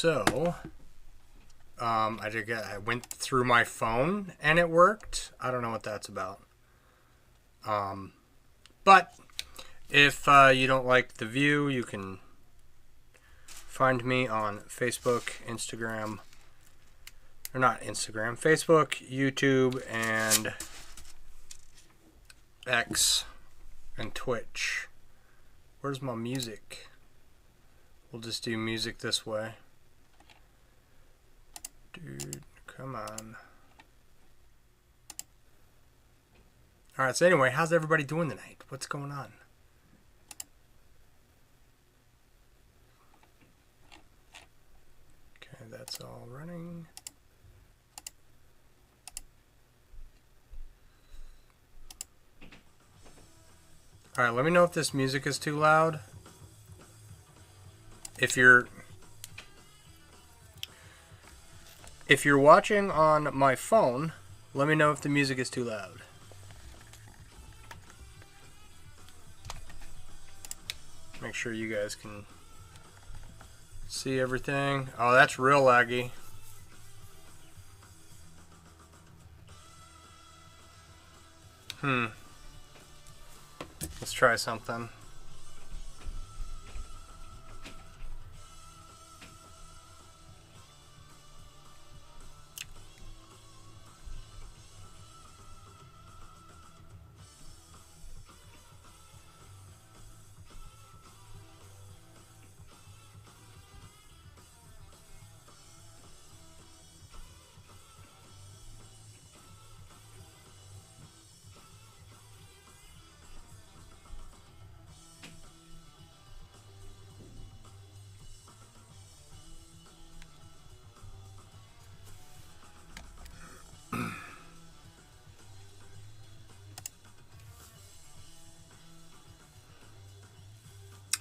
So, I went through my phone and it worked. I don't know what that's about. But if you don't like the view, you can find me on Facebook, Instagram, or not Instagram, Facebook, YouTube, and X, and Twitch. Where's my music? We'll just do music this way. Dude, come on. Alright, so anyway, how's everybody doing tonight? What's going on? Okay, that's all running. Alright, let me know if this music is too loud. If you're watching on my phone, let me know if the music is too loud. Make sure you guys can see everything. Oh, that's real laggy. Let's try something.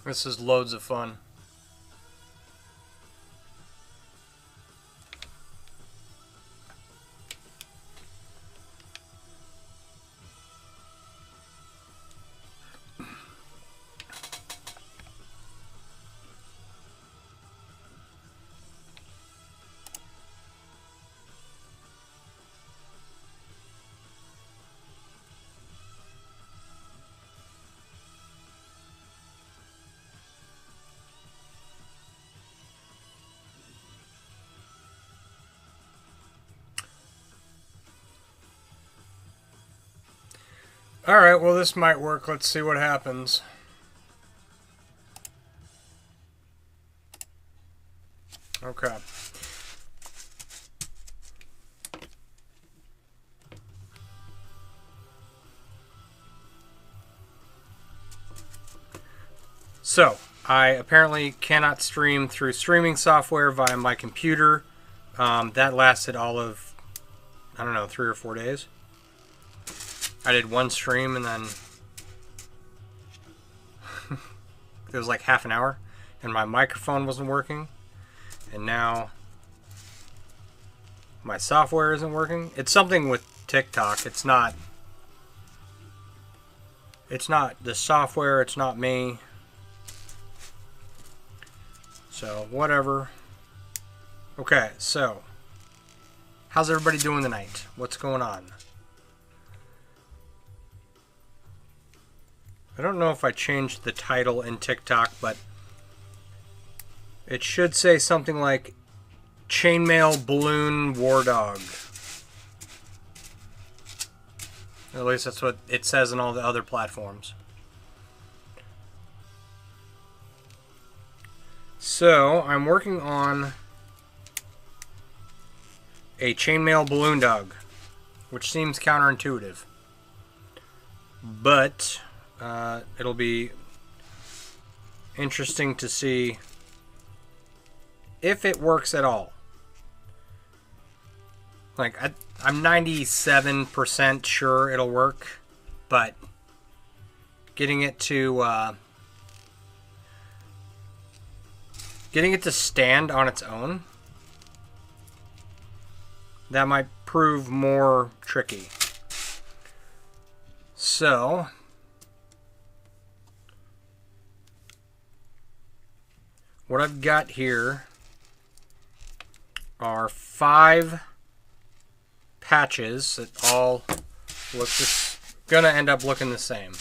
This is loads of fun. Alright, well this might work. Let's see what happens. Okay. So, I apparently cannot stream through streaming software via my computer. That lasted all of, I don't know, 3 or 4 days. I did one stream and then it was like half an hour and my microphone wasn't working, and now my software isn't working. It's something with TikTok. It's not the software, it's not me. So whatever. Okay, so how's everybody doing tonight? What's going on? I don't know if I changed the title in TikTok, but it should say something like Chainmail Balloon War Dog. At least that's what it says on all the other platforms. So, I'm working on a Chainmail Balloon Dog, which seems counterintuitive. But it'll be interesting to see if it works at all. Like, I'm 97% sure it'll work, but getting it to stand on its own, that might prove more tricky. So what I've got here are 5 patches that all look gonna end up looking the same,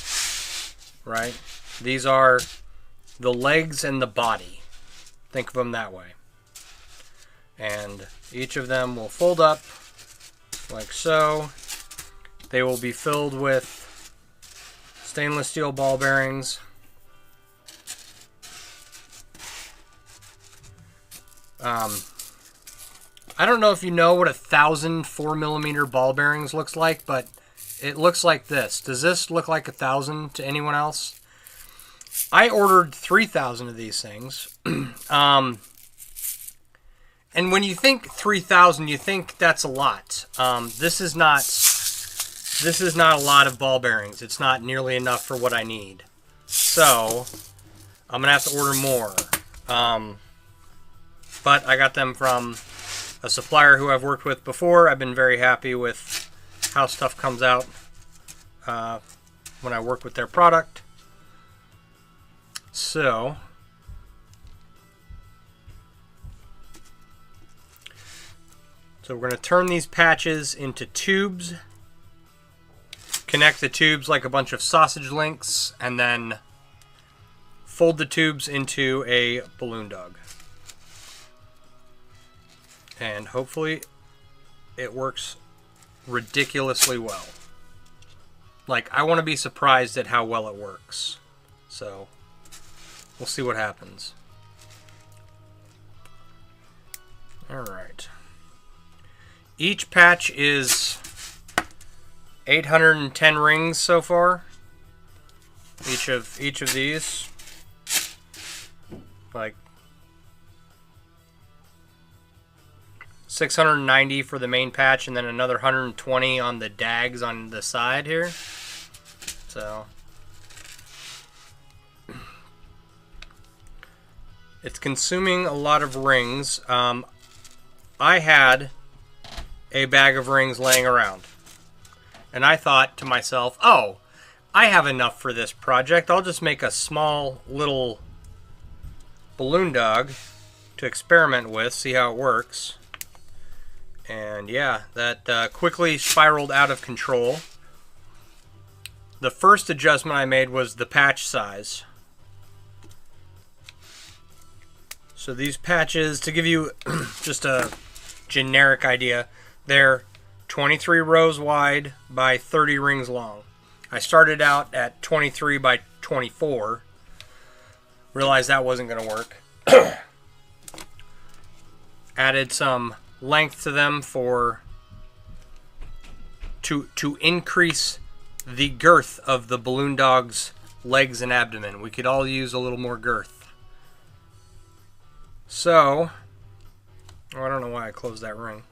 right? These are the legs and the body. Think of them that way. And each of them will fold up like so. They will be filled with stainless steel ball bearings. I don't know if you know what 1,000 4mm ball bearings looks like, but it looks like this. Does this look like 1,000 to anyone else? I ordered 3,000 of these things. And when you think 3,000, you think that's a lot. This is not a lot of ball bearings. It's not nearly enough for what I need. So I'm gonna have to order more. But I got them from a supplier who I've worked with before. I've been very happy with how stuff comes out when I work with their product. So we're going to turn these patches into tubes, connect the tubes like a bunch of sausage links, and then fold the tubes into a balloon dog. And hopefully it works ridiculously well. Like, I want to be surprised at how well it works. So we'll see what happens. Alright. Each patch is 810 rings so far. Each of these. Like 690 for the main patch, and then another 120 on the dags on the side here. So it's consuming a lot of rings. I had a bag of rings laying around, and I thought to myself, oh, I have enough for this project. I'll just make a small little balloon dog to experiment with, see how it works. And yeah, that quickly spiraled out of control. The first adjustment I made was the patch size. So these patches, to give you just a generic idea, they're 23 rows wide by 30 rings long. I started out at 23 by 24. Realized that wasn't going to work. Added some length to them to increase the girth of the balloon dog's legs and abdomen. We could all use a little more girth. So, I don't know why I closed that ring.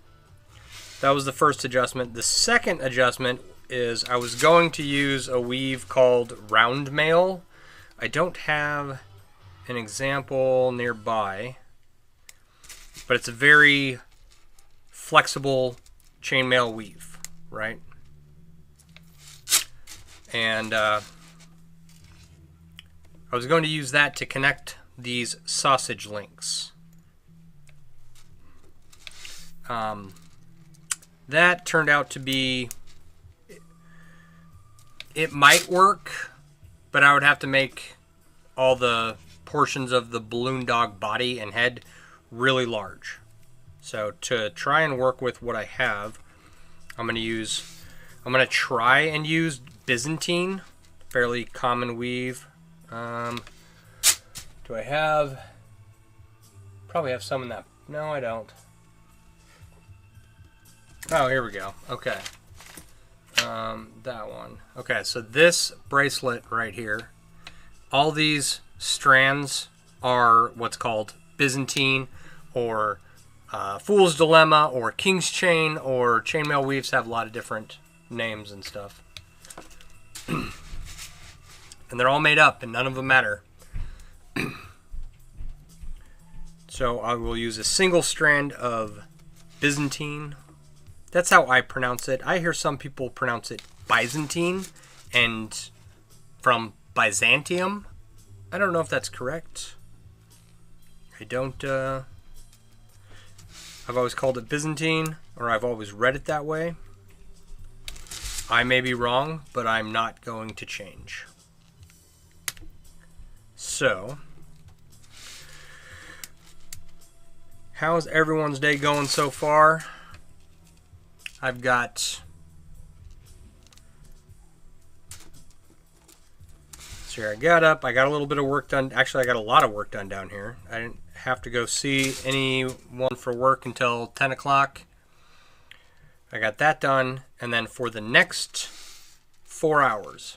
That was the first adjustment. The second adjustment is I was going to use a weave called Chainmail. I don't have an example nearby, but it's a very flexible chainmail weave, right? And I was going to use that to connect these sausage links. That turned out to be, it might work, but I would have to make all the portions of the balloon dog body and head really large. So to try and work with what I have, I'm going to try and use Byzantine, fairly common weave. Do I have, probably have some in that, no I don't. Oh, here we go. Okay. That one. Okay, so this bracelet right here, all these strands are what's called Byzantine, or Fool's Dilemma, or King's Chain, or chainmail weaves have a lot of different names and stuff. And they're all made up, and none of them matter. So I will use a single strand of Byzantine. That's how I pronounce it. I hear some people pronounce it Byzantine, and from Byzantium. I don't know if that's correct. I I've always called it Byzantine, or I've always read it that way. I may be wrong, but I'm not going to change. So, how's everyone's day going so far? I've got... So here I got up, I got a little bit of work done. Actually, I got a lot of work done down here. I didn't have to go see anyone for work until 10 o'clock. I got that done, and then for the next 4 hours,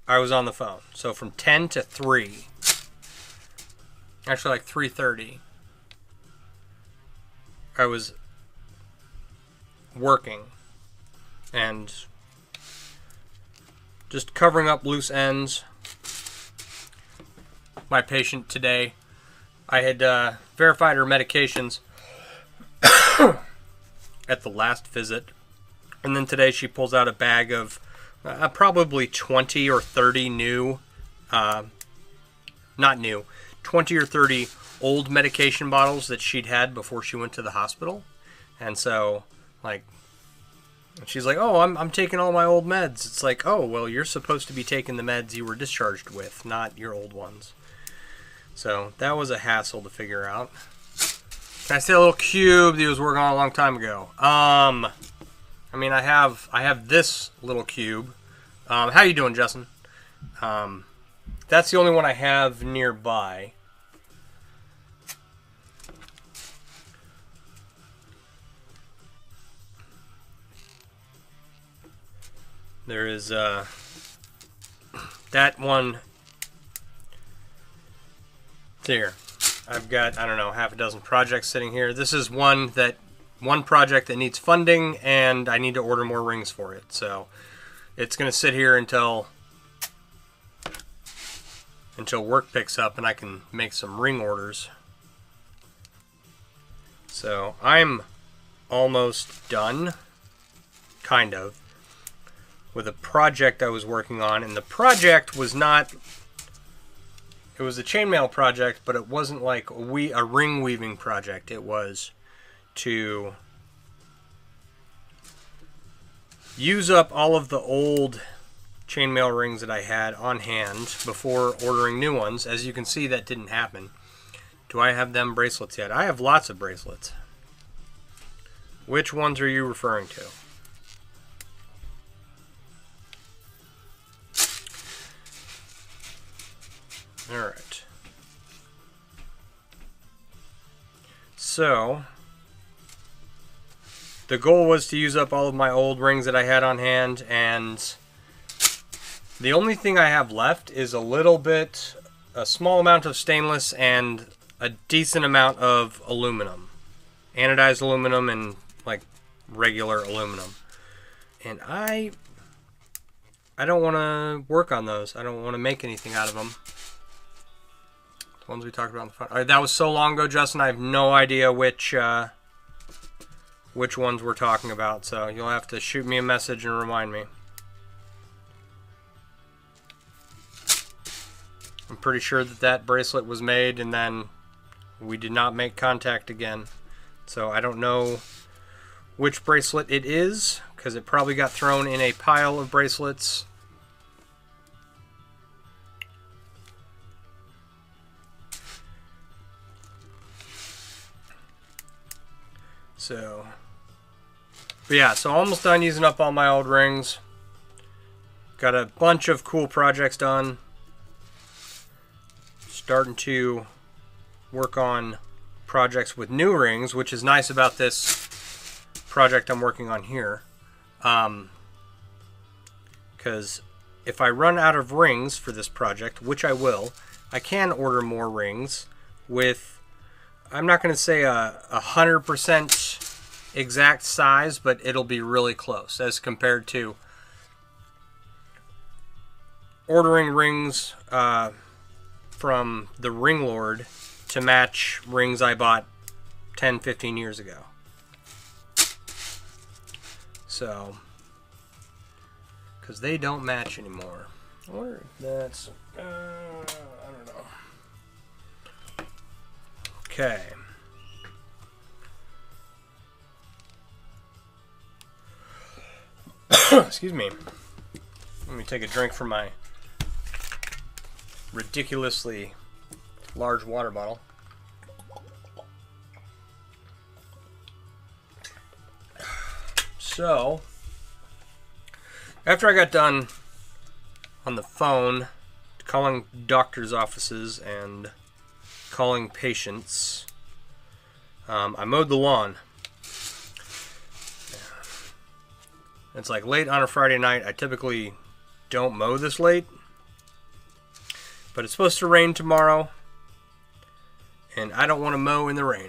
I was on the phone. So from 10 to 3, actually like 3:30, I was working and just covering up loose ends. My patient today, I had verified her medications at the last visit, and then today she pulls out a bag of probably 20 or 30 new, not new, 20 or 30 old medication bottles that she'd had before she went to the hospital. And so, like, she's like, oh, I'm taking all my old meds. It's like, oh, well, you're supposed to be taking the meds you were discharged with, not your old ones. So that was a hassle to figure out. Can I say a little cube that he was working on a long time ago? I mean, I have this little cube. How you doing, Justin? That's the only one I have nearby. There is that one there. I've got, I don't know, half a dozen projects sitting here. This is one project that needs funding, and I need to order more rings for it. So it's going to sit here until work picks up and I can make some ring orders. So I'm almost done, kind of, with a project I was working on. And the project was not... It was a chainmail project, but it wasn't like a ring weaving project. It was to use up all of the old chainmail rings that I had on hand before ordering new ones. As you can see, that didn't happen. Do I have them bracelets yet? I have lots of bracelets. Which ones are you referring to? Alright. So, the goal was to use up all of my old rings that I had on hand, and the only thing I have left is a small amount of stainless and a decent amount of aluminum. Anodized aluminum and like regular aluminum. And I don't want to work on those. I don't want to make anything out of them. The ones we talked about on the phone. That was so long ago, Justin. I have no idea which ones we're talking about. So you'll have to shoot me a message and remind me. I'm pretty sure that bracelet was made, and then we did not make contact again. So I don't know which bracelet it is, because it probably got thrown in a pile of bracelets. So, but yeah, so almost done using up all my old rings. Got a bunch of cool projects done. Starting to work on projects with new rings, which is nice about this project I'm working on here. Because if I run out of rings for this project, which I will, I can order more rings with, I'm not going to say a 100% exact size, but it'll be really close as compared to ordering rings from the Ring Lord to match rings I bought 10, 15 years ago. So, because they don't match anymore. I wonder if that's, I don't know. Okay. Excuse me. Let me take a drink from my ridiculously large water bottle. So, after I got done on the phone calling doctors' offices and calling patients, I mowed the lawn. It's like late on a Friday night. I typically don't mow this late, but it's supposed to rain tomorrow, and I don't want to mow in the rain.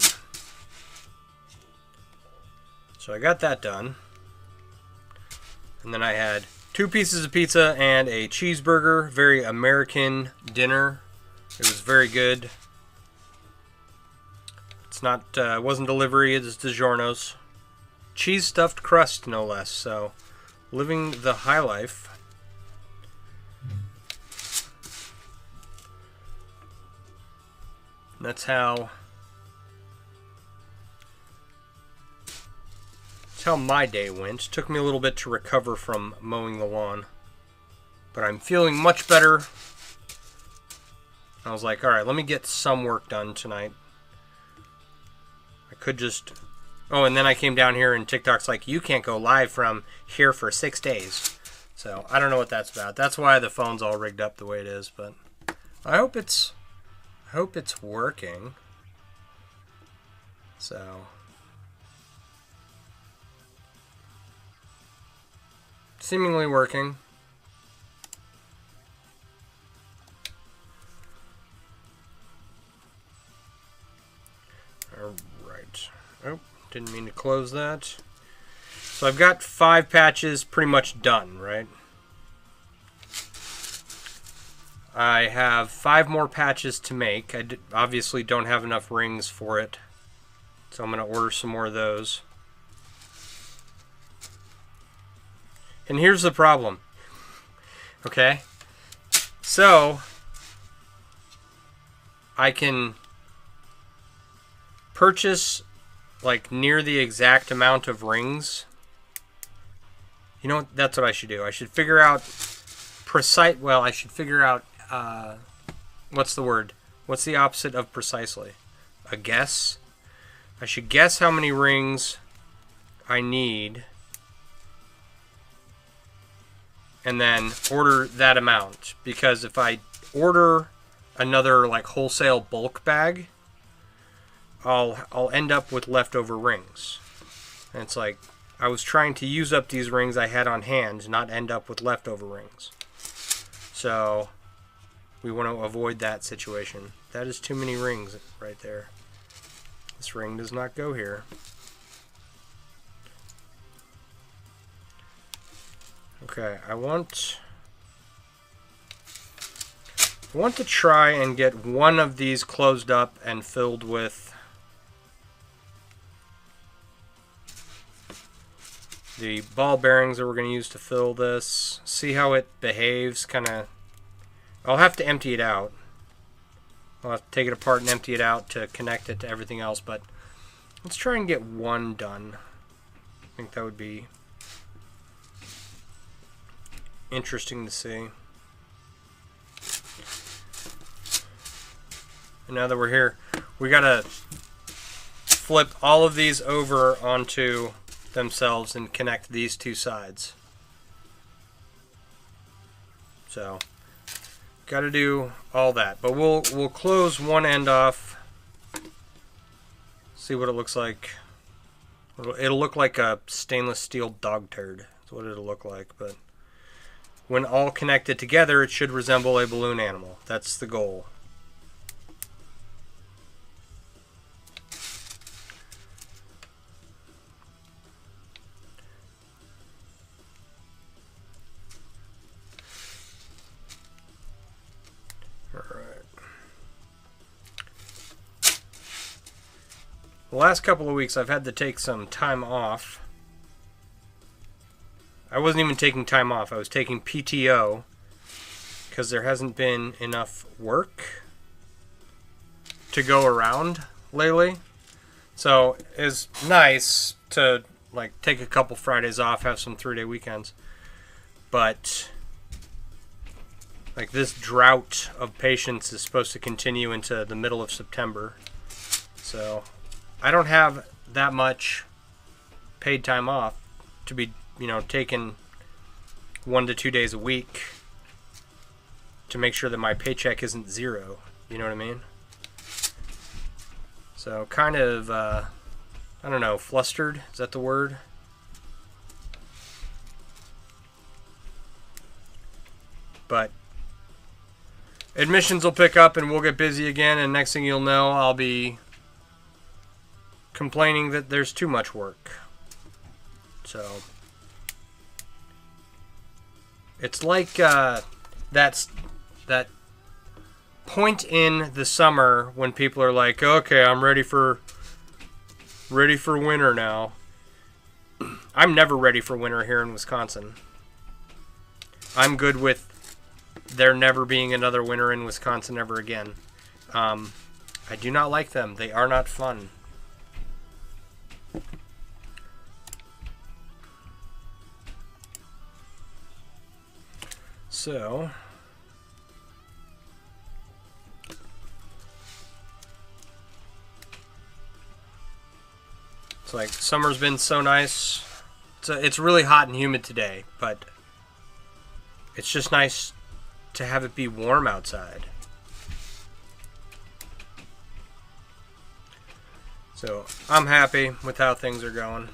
So I got that done. And then I had 2 pieces of pizza and a cheeseburger. Very American dinner. It was very good. It's not, it wasn't delivery, it's DiGiorno's. Cheese stuffed crust, no less. So, living the high life. And that's how my day went. Took me a little bit to recover from mowing the lawn, but I'm feeling much better. I was like, all right, let me get some work done tonight. I could just... Oh, and then I came down here and TikTok's like, you can't go live from here for 6 days. So I don't know what that's about. That's why the phone's all rigged up the way it is, but I hope it's working. So seemingly working. All right. Oh, didn't mean to close that. So I've got 5 patches pretty much done, right? I have 5 more patches to make. I obviously don't have enough rings for it, so I'm going to order some more of those. And here's the problem. Okay? So, I can purchase like near the exact amount of rings. You know what? That's what I should do. I should figure out precise. Well, I should figure out what's the word? What's the opposite of precisely? A guess. I should guess how many rings I need, and then order that amount. Because if I order another like wholesale bulk bag, I'll end up with leftover rings. And it's like, I was trying to use up these rings I had on hand, not end up with leftover rings. So we want to avoid that situation. That is too many rings right there. This ring does not go here. Okay, I want to try and get one of these closed up and filled with the ball bearings that we're going to use to fill this. See how it behaves, kind of. I'll have to empty it out. I'll have to take it apart and empty it out to connect it to everything else, but let's try and get one done. I think that would be interesting to see. And now that we're here, we gotta flip all of these over onto themselves and connect these 2 sides. So gotta do all that, but we'll close one end off. See what it looks like. It'll look like a stainless steel dog turd. That's what it'll look like, but when all connected together, it should resemble a balloon animal. That's the goal. The last couple of weeks I've had to take some time off. I wasn't even taking time off. I was taking PTO because there hasn't been enough work to go around lately. So it's nice to like take a couple Fridays off, have some 3-day weekends. but like this drought of patience is supposed to continue into the middle of September. So I don't have that much paid time off to be, taking 1 to 2 days a week to make sure that my paycheck isn't zero. You know what I mean? So kind of, I don't know, flustered? Is that the word? But admissions will pick up and we'll get busy again, and next thing you'll know, I'll be complaining that there's too much work. So it's like that point in the summer when people are like, okay, I'm ready for winter now. I'm never ready for winter here in Wisconsin. I'm good with there never being another winter in Wisconsin ever again. I do not like them. They are not fun. So it's like summer's been so nice. It's really hot and humid today, but it's just nice to have it be warm outside. So I'm happy with how things are going.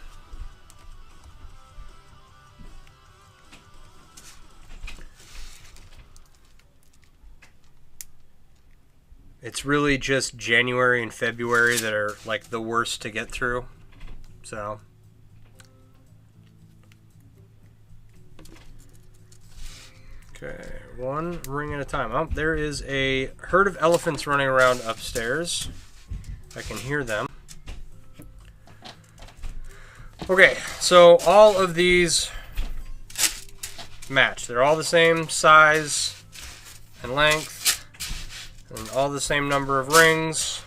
It's really just January and February that are like the worst to get through. So okay, one ring at a time. Oh, there is a herd of elephants running around upstairs. I can hear them. Okay, so all of these match. They're all the same size and length, and all the same number of rings.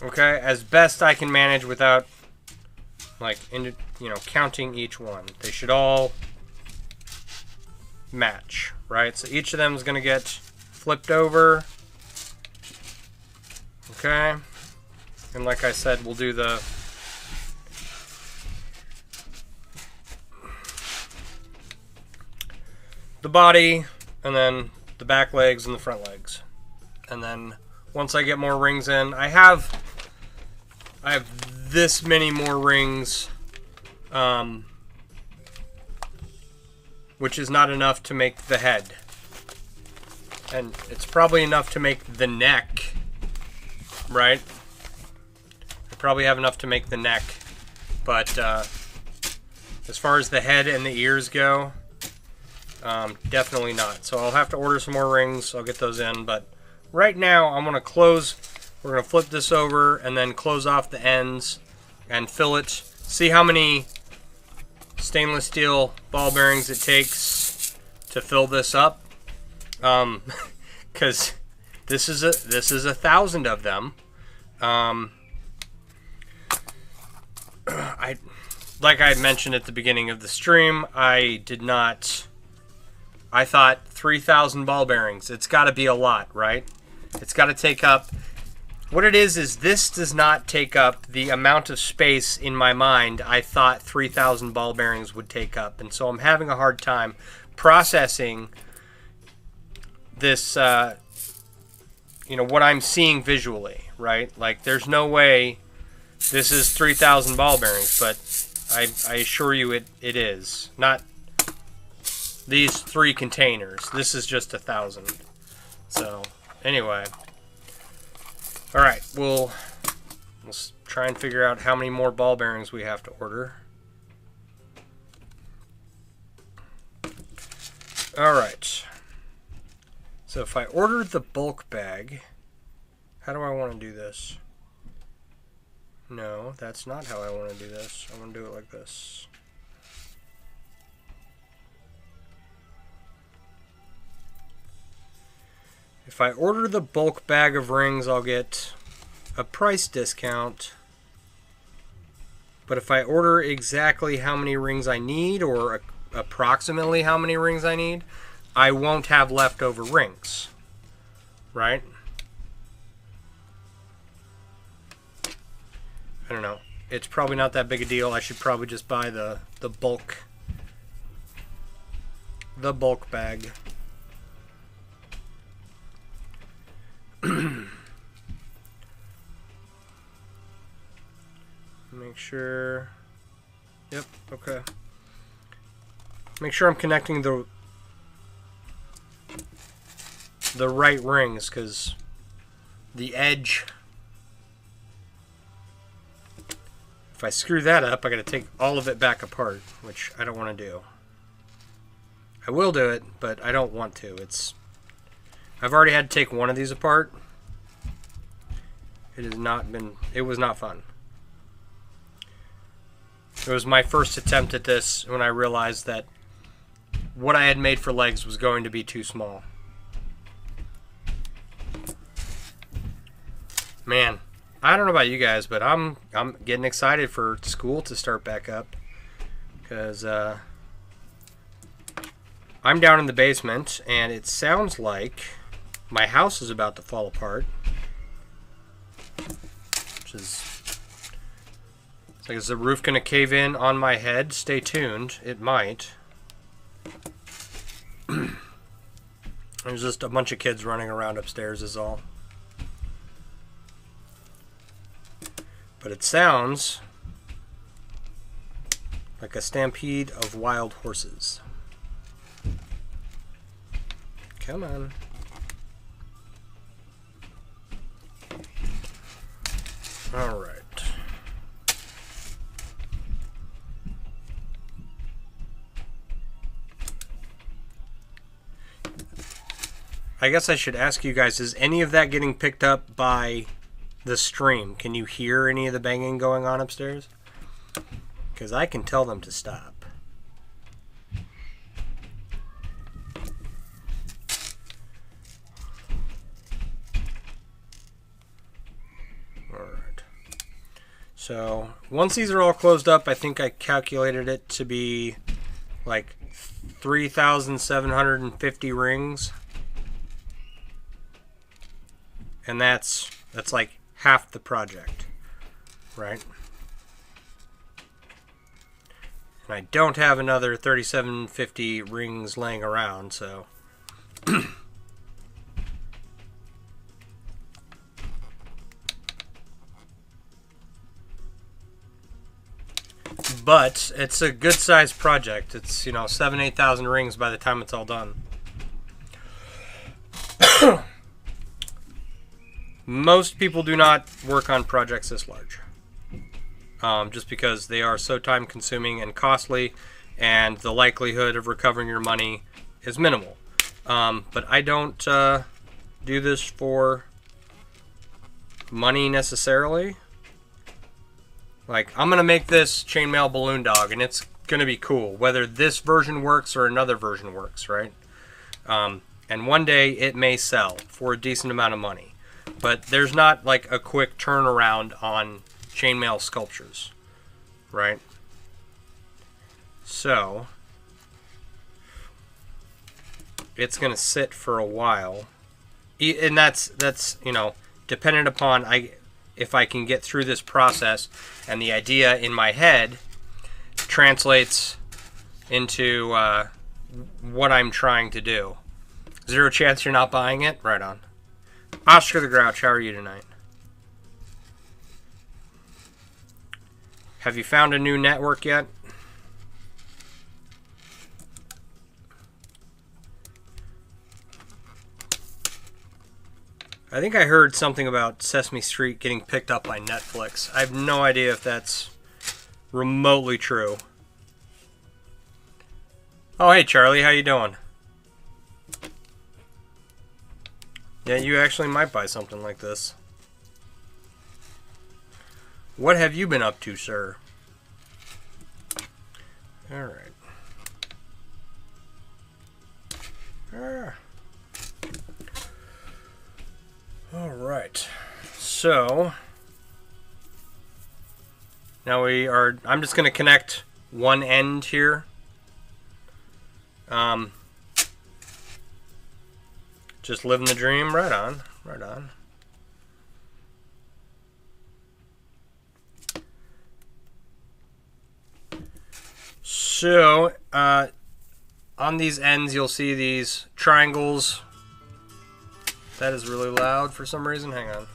Okay, as best I can manage without, like, counting each one. They should all match, right? So each of them is going to get flipped over. Okay, and like I said, we'll do the body, and then the back legs and the front legs. And then once I get more rings in, I have this many more rings, which is not enough to make the head. And it's probably enough to make the neck, right? I probably have enough to make the neck. But as far as the head and the ears go, definitely not. So I'll have to order some more rings. I'll get those in. But right now, I'm going to close. We're going to flip this over and then close off the ends and fill it. See how many stainless steel ball bearings it takes to fill this up. Because this is 1,000 of them. Like I had mentioned at the beginning of the stream, I thought 3,000 ball bearings. It's got to be a lot, right? It's got to take up. What it is this does not take up the amount of space in my mind I thought 3,000 ball bearings would take up. And so I'm having a hard time processing this, what I'm seeing visually, right? Like, there's no way this is 3,000 ball bearings, but I assure you it is. Not these 3 containers. This is just 1,000. So, anyway. Alright, we'll try and figure out how many more ball bearings we have to order. Alright. So if I order the bulk bag, how do I want to do this? No, that's not how I want to do this. I want to do it like this. If I order the bulk bag of rings, I'll get a price discount. But if I order exactly how many rings I need, or approximately how many rings I need, I won't have leftover rings, right? I don't know. It's probably not that big a deal. I should probably just buy the bulk bag. Make sure. Yep, okay. Make sure I'm connecting the right rings, because the edge, if I screw that up, I gotta take all of it back apart, which I don't want to do. I will do it, but I don't want to. I've already had to take one of these apart. It was not fun. It was my first attempt at this when I realized that what I had made for legs was going to be too small. Man, I don't know about you guys, but I'm getting excited for school to start back up, because I'm down in the basement and it sounds like my house is about to fall apart, which is, it's like, is the roof gonna cave in on my head? Stay tuned. It might. There's just a bunch of kids running around upstairs is all. But it sounds like a stampede of wild horses. Come on. All right. I guess I should ask you guys, is any of that getting picked up by the stream? Can you hear any of the banging going on upstairs? Because I can tell them to stop. Alright. So, once these are all closed up, I think I calculated it to be like 3,750 rings. And that's like half the project, right? And I don't have another 3,750 rings laying around, so but it's a good sized project. It's, 7,000-8,000 rings by the time it's all done. Most people do not work on projects this large, just because they are so time consuming and costly, and the likelihood of recovering your money is minimal. But I don't do this for money necessarily. Like, I'm going to make this chainmail balloon dog, and it's going to be cool, whether this version works or another version works, right? And one day it may sell for a decent amount of money. But there's not like a quick turnaround on chainmail sculptures, right? So it's going to sit for a while, and that's dependent upon if I can get through this process and the idea in my head translates into what I'm trying to do. Zero chance you're not buying it? Right on. Oscar the Grouch, how are you tonight? Have you found a new network yet? I think I heard something about Sesame Street getting picked up by Netflix. I have no idea if that's remotely true. Oh, hey Charlie, how you doing? Yeah, you actually might buy something like this. What have you been up to, sir? Alright. Alright. So, now I'm just going to connect one end here. Just living the dream. Right on. Right on. So, on these ends, you'll see these triangles. That is really loud for some reason. Hang on.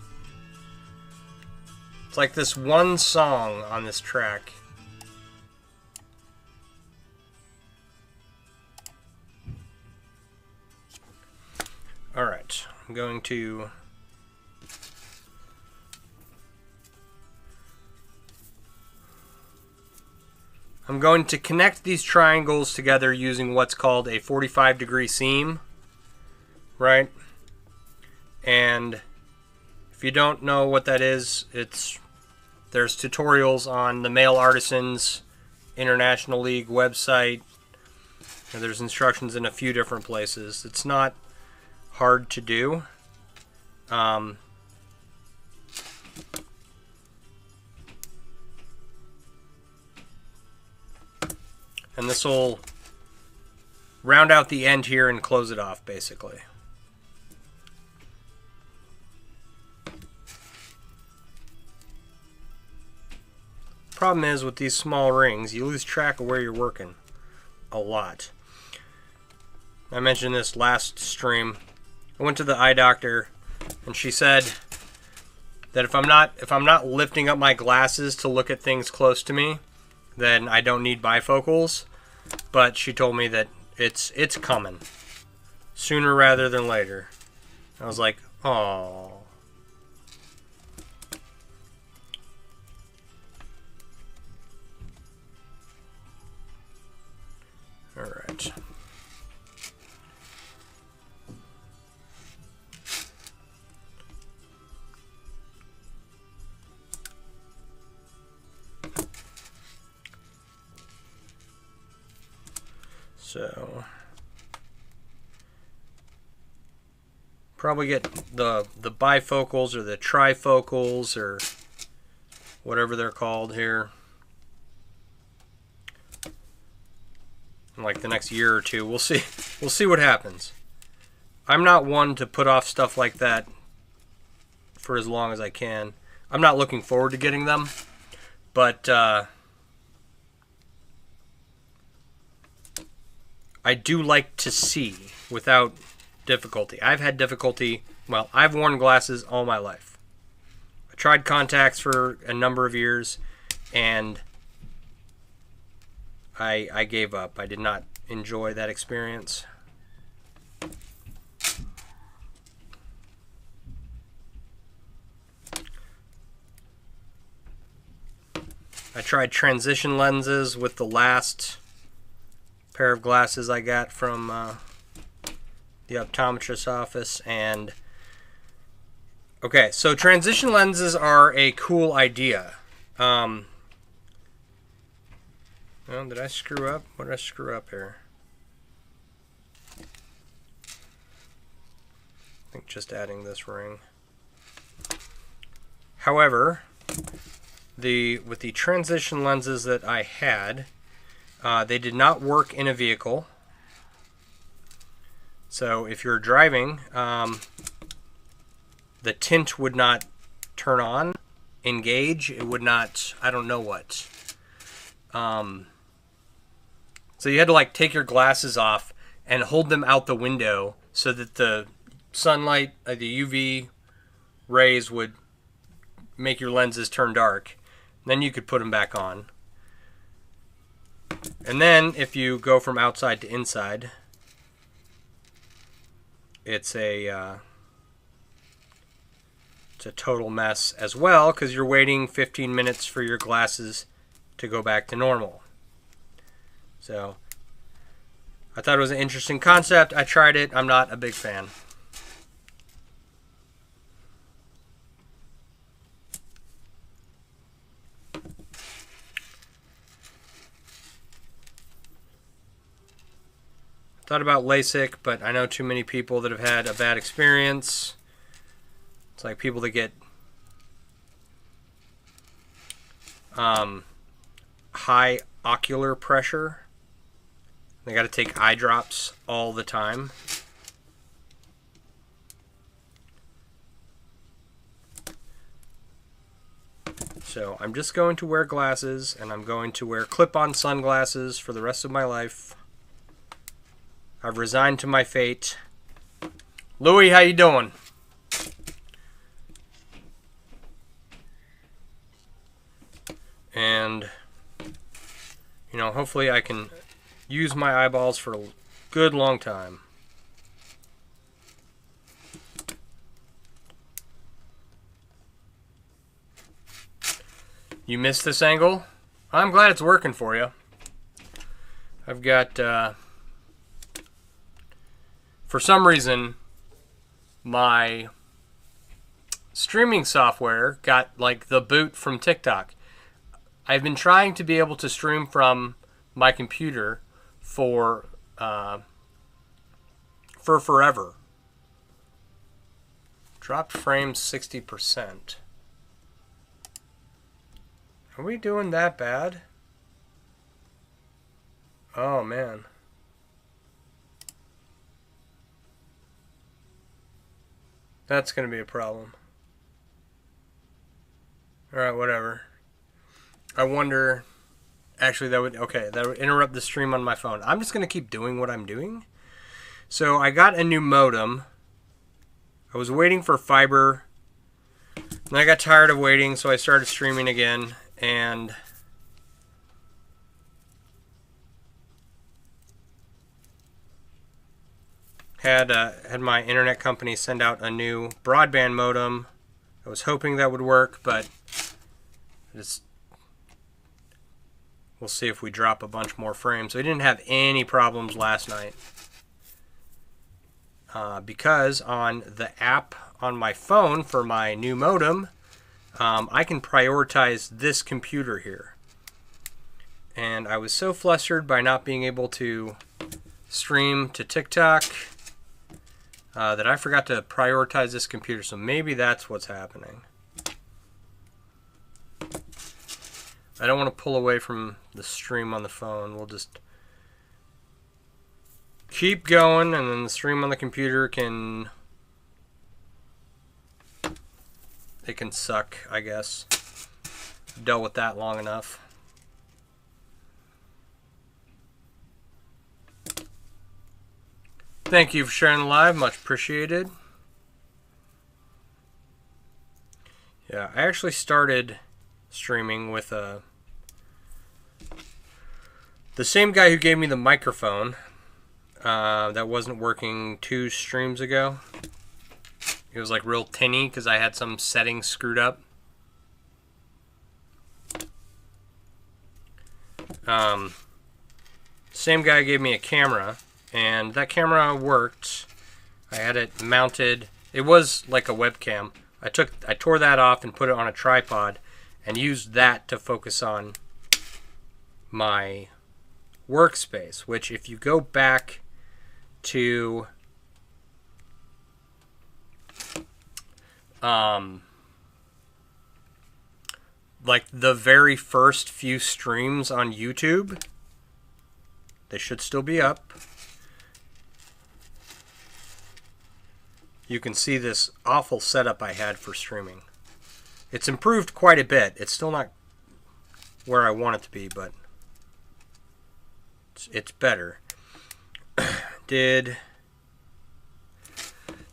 It's like this one song on this track. Alright, I'm going to connect these triangles together using what's called a 45-degree seam, right? And if you don't know what that is, there's tutorials on the Mail Artisans International League website. And there's instructions in a few different places. It's not hard to do. And this will round out the end here and close it off, basically. Problem is, with these small rings, you lose track of where you're working a lot. I mentioned this last stream. I went to the eye doctor, and she said that if I'm not lifting up my glasses to look at things close to me, then I don't need bifocals. But she told me that it's coming sooner rather than later. I was like, oh. All right. So probably get the bifocals or the trifocals or whatever they're called here in like the next year or two. We'll see. We'll see what happens. I'm not one to put off stuff like that for as long as I can. I'm not looking forward to getting them, but I do like to see without difficulty. I've had difficulty. Well, I've worn glasses all my life. I tried contacts for a number of years, and I gave up. I did not enjoy that experience. I tried transition lenses with the last pair of glasses I got from the optometrist's office, and okay, so transition lenses are a cool idea. Well, did I screw up? What did I screw up here? I think just adding this ring. However, with the transition lenses that I had, they did not work in a vehicle. So if you're driving, the tint would not turn on, engage. It would not, I don't know what. So you had to like take your glasses off and hold them out the window so that the sunlight, the UV rays would make your lenses turn dark. Then you could put them back on. And then if you go from outside to inside, it's a total mess as well, because you're waiting 15 minutes for your glasses to go back to normal. So I thought it was an interesting concept. I tried it. I'm not a big fan. Thought about LASIK, but I know too many people that have had a bad experience. It's like people that get high ocular pressure. I I got to take eye drops all the time. So I'm just going to wear glasses, and I'm going to wear clip-on sunglasses for the rest of my life. I've resigned to my fate. Louie, how you doing? And, you know, hopefully I can use my eyeballs for a good long time. You missed this angle? I'm glad it's working for you. I've got, for some reason, my streaming software got like the boot from TikTok. I've been trying to be able to stream from my computer for forever. Dropped frames 60%. Are we doing that bad? Oh man. That's going to be a problem. Alright, whatever. I wonder... Actually, that would interrupt the stream on my phone. I'm just going to keep doing what I'm doing. So, I got a new modem. I was waiting for fiber. And I got tired of waiting, so I started streaming again. And... had my internet company send out a new broadband modem. I was hoping that would work, but we'll see if we drop a bunch more frames. We didn't have any problems last night because on the app on my phone for my new modem, I can prioritize this computer here. And I was so flustered by not being able to stream to TikTok that I forgot to prioritize this computer, so maybe that's what's happening. I don't want to pull away from the stream on the phone. We'll just keep going, and then the stream on the computer can... it can suck, I guess. I've dealt with that long enough. Thank you for sharing the live. Much appreciated. Yeah, I actually started streaming with the same guy who gave me the microphone that wasn't working 2 streams ago. It was like real tinny because I had some settings screwed up. Same guy gave me a camera, and that camera worked. I had it mounted. It was like a webcam. I tore that off and put it on a tripod and used that to focus on my workspace, which if you go back to like the very first few streams on YouTube, they should still be up. You can see this awful setup I had for streaming. It's improved quite a bit. It's still not where I want it to be, but it's better. Did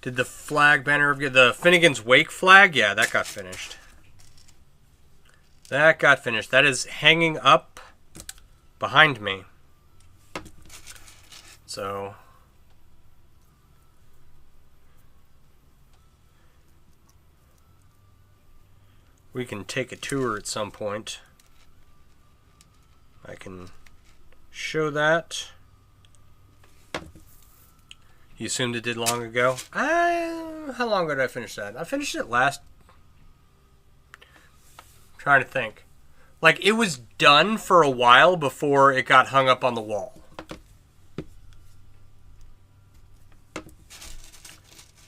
the flag banner, the Finnegan's Wake flag? Yeah, that got finished. That got finished. That is hanging up behind me. So we can take a tour at some point. I can show that. You assumed it did long ago? How long ago did I finish that? I finished it last... trying to think. Like, it was done for a while before it got hung up on the wall.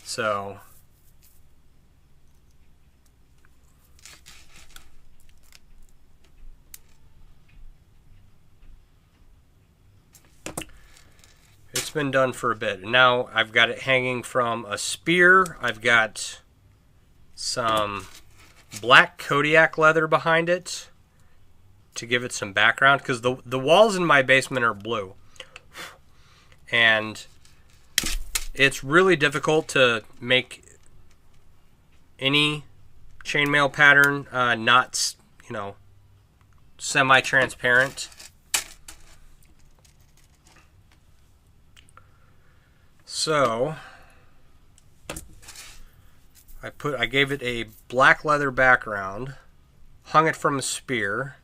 So... back's been done for a bit. Now I've got it hanging from a spear. I've got some black Kodiak leather behind it to give it some background, because the walls in my basement are blue. And it's really difficult to make any chainmail pattern not, you know, semi-transparent. So I gave it a black leather background, hung it from a spear,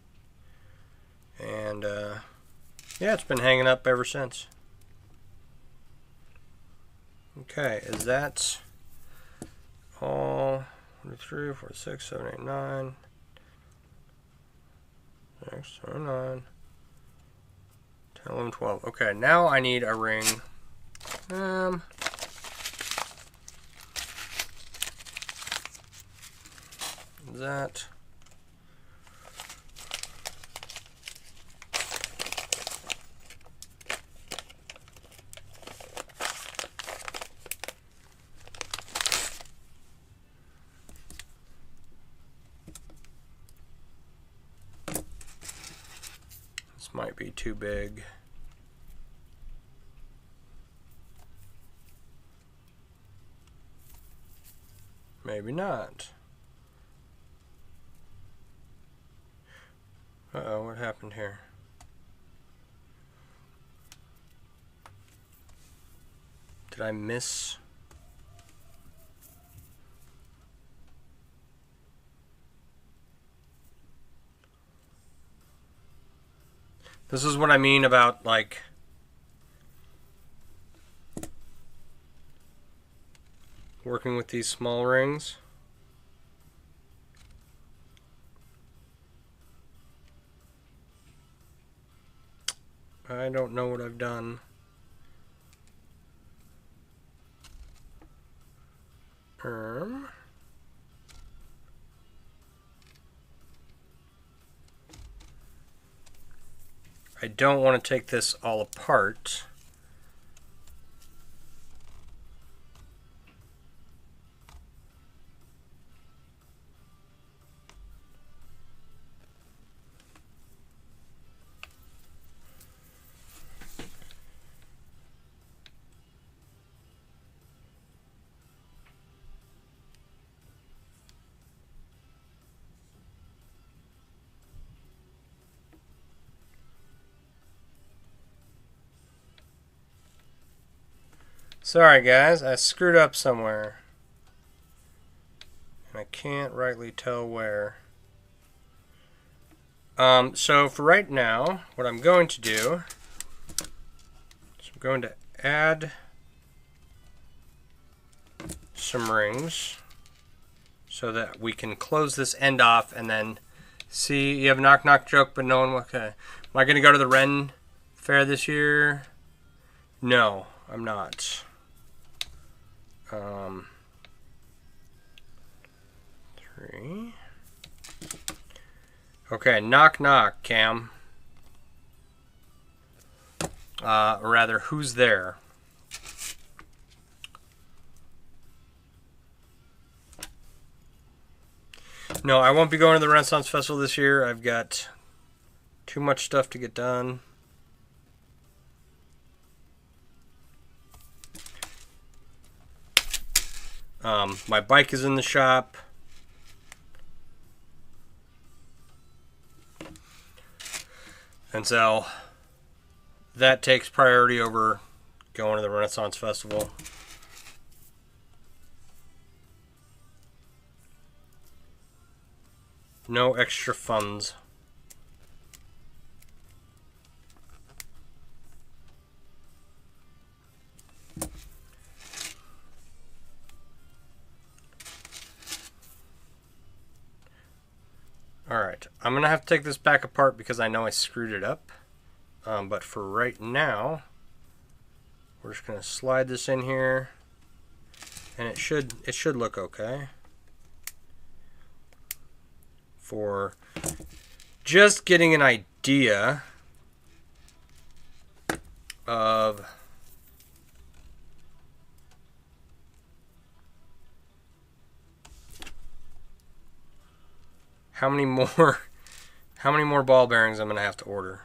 and yeah, it's been hanging up ever since. Okay, is that all? 1, 2, 3, 4, 6, 7, 8, 9. 6, 7, 9. 10, 11, 12. Okay, now I need a ring. That. This might be too big. Maybe not. Uh-oh, what happened here? Did I miss? This is what I mean about, like, working with these small rings. I don't know what I've done. I don't want to take this all apart. Sorry guys, I screwed up somewhere. And I can't rightly tell where. So for right now, what I'm going to do is I'm going to add some rings so that we can close this end off and then see. You have a knock knock joke, but no one. Okay. Am I going to go to the Ren Fair this year? No, I'm not. 3. Okay, knock knock, Cam. Or rather, who's there? No, I won't be going to the Renaissance Festival this year. I've got too much stuff to get done. My bike is in the shop. And so that takes priority over going to the Renaissance Festival. No extra funds. Alright, I'm going to have to take this back apart because I know I screwed it up. But for right now, we're just going to slide this in here, and it should look okay. For just getting an idea of how many more ball bearings I'm going to have to order.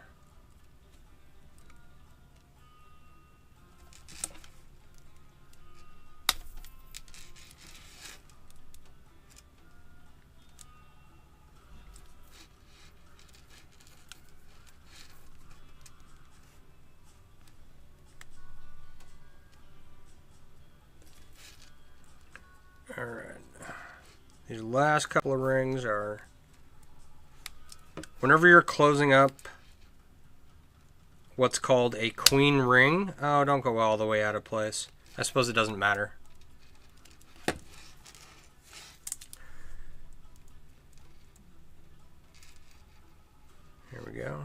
Alright. These last couple of rings are... Whenever you're closing up what's called a queen ring... Oh, don't go all the way out of place. I suppose it doesn't matter. Here we go.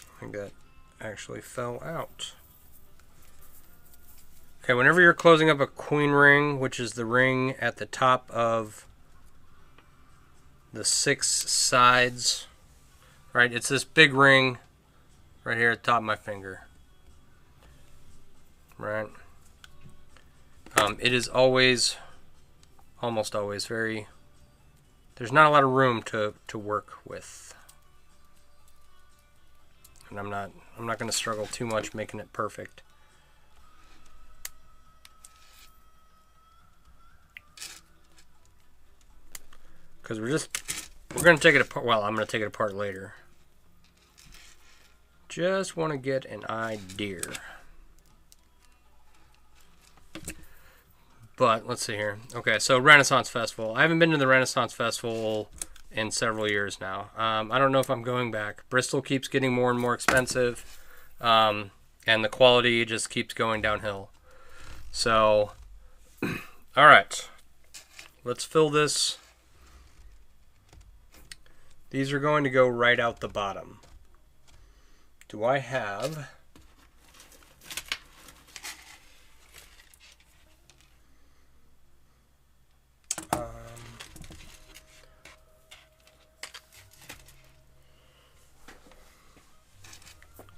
I think that actually fell out. Okay, whenever you're closing up a queen ring, which is the ring at the top of the 6 sides, right? It's this big ring right here at the top of my finger, right? It is always, almost always, very, there's not a lot of room to work with. And I'm not going to struggle too much making it perfect. Because we're going to take it apart. Well, I'm going to take it apart later. Just want to get an idea. But let's see here. Okay, so Renaissance Festival. I haven't been to the Renaissance Festival in several years now. I don't know if I'm going back. Bristol keeps getting more and more expensive, and the quality just keeps going downhill. So, all right, let's fill this. These are going to go right out the bottom. Do I have...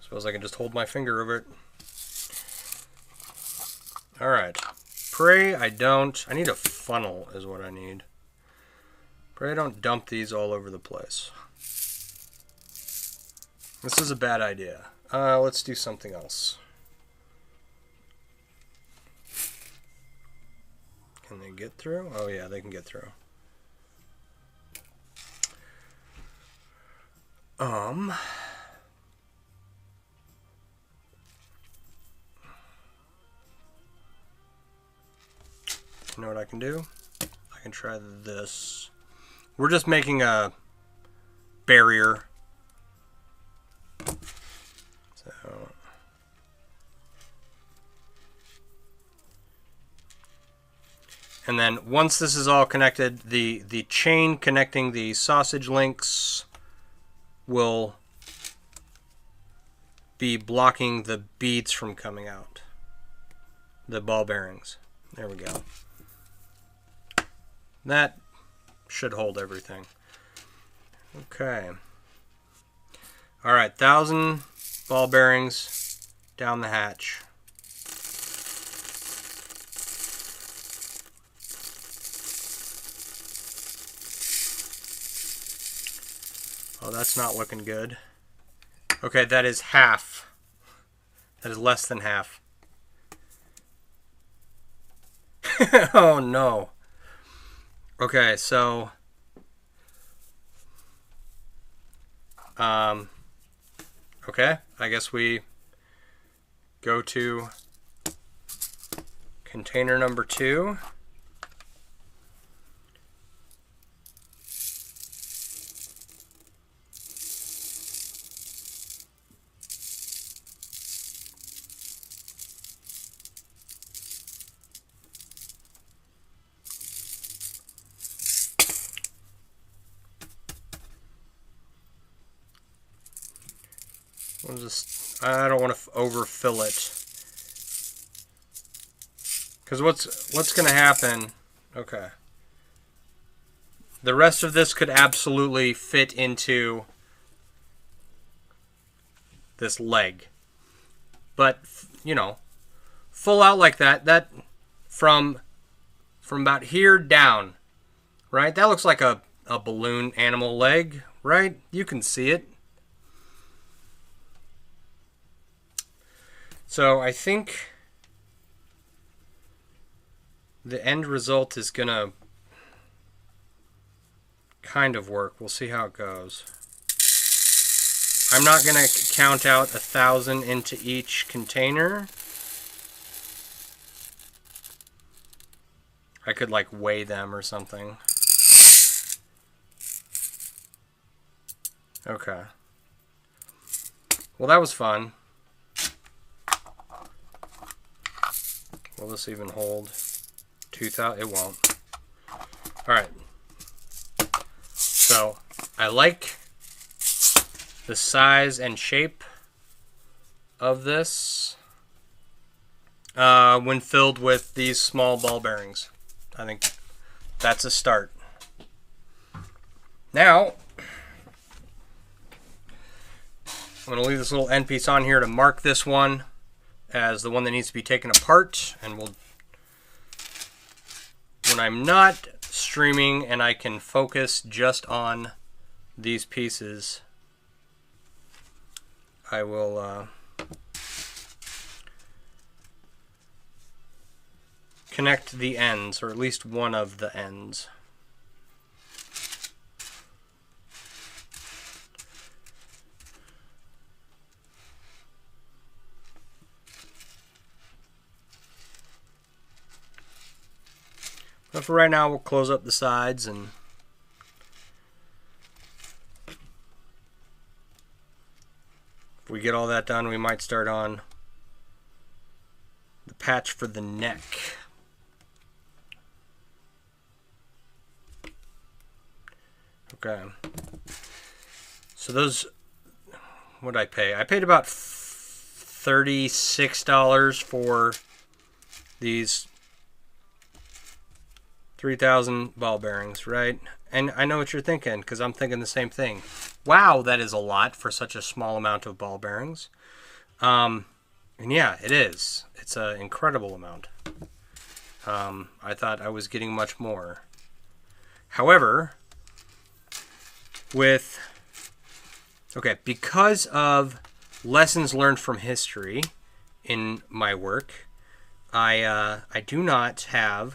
Suppose I can just hold my finger over it. Alright. Pray I don't... I need a funnel is what I need. Pray I don't dump these all over the place. This is a bad idea. Let's do something else. Can they get through? Oh yeah, they can get through. You know what I can do? I can try this. We're just making a barrier. So and then once this is all connected, the chain connecting the sausage links will be blocking the beads from coming out. The ball bearings. There we go. That should hold everything. Okay. All right, 1,000 ball bearings down the hatch. Oh, that's not looking good. Okay, that is half. That is less than half. Oh no. Okay, so okay, I guess we go to container number 2. I don't want to overfill it, because what's going to happen? Okay, the rest of this could absolutely fit into this leg, but you know, full out like that. That from about here down, right? That looks like a balloon animal leg, right? You can see it. So I think the end result is gonna kind of work. We'll see how it goes. I'm not gonna count out 1,000 into each container. I could like weigh them or something. Okay. Well, that was fun. Will this even hold 2,000? It won't. Alright. So, I like the size and shape of this when filled with these small ball bearings. I think that's a start. Now, I'm going to leave this little end piece on here to mark this one as the one that needs to be taken apart, and we'll, when I'm not streaming and I can focus just on these pieces, I will connect the ends, or at least one of the ends. But for right now, we'll close up the sides, and if we get all that done, we might start on the patch for the neck. Okay. So those, what did I pay? I paid about $36 for these 3,000 ball bearings, right? And I know what you're thinking, because I'm thinking the same thing. Wow, that is a lot for such a small amount of ball bearings. And yeah, it is. It's an incredible amount. I thought I was getting much more. However, because of lessons learned from history in my work, I do not have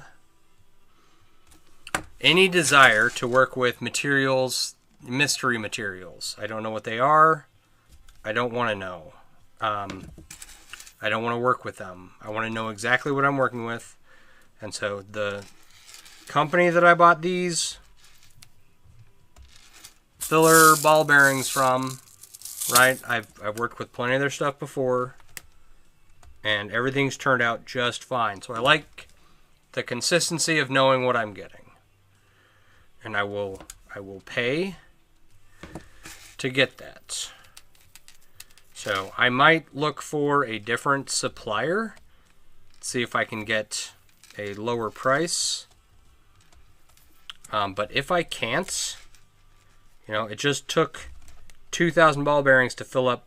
any desire to work with materials, mystery materials. I don't know what they are. I don't want to know. I don't want to work with them. I want to know exactly what I'm working with. And so the company that I bought these filler ball bearings from, right? I've worked with plenty of their stuff before, and everything's turned out just fine. So I like the consistency of knowing what I'm getting. And I will pay to get that. So I might look for a different supplier, see if I can get a lower price. But if I can't, you know, it just took 2,000 ball bearings to fill up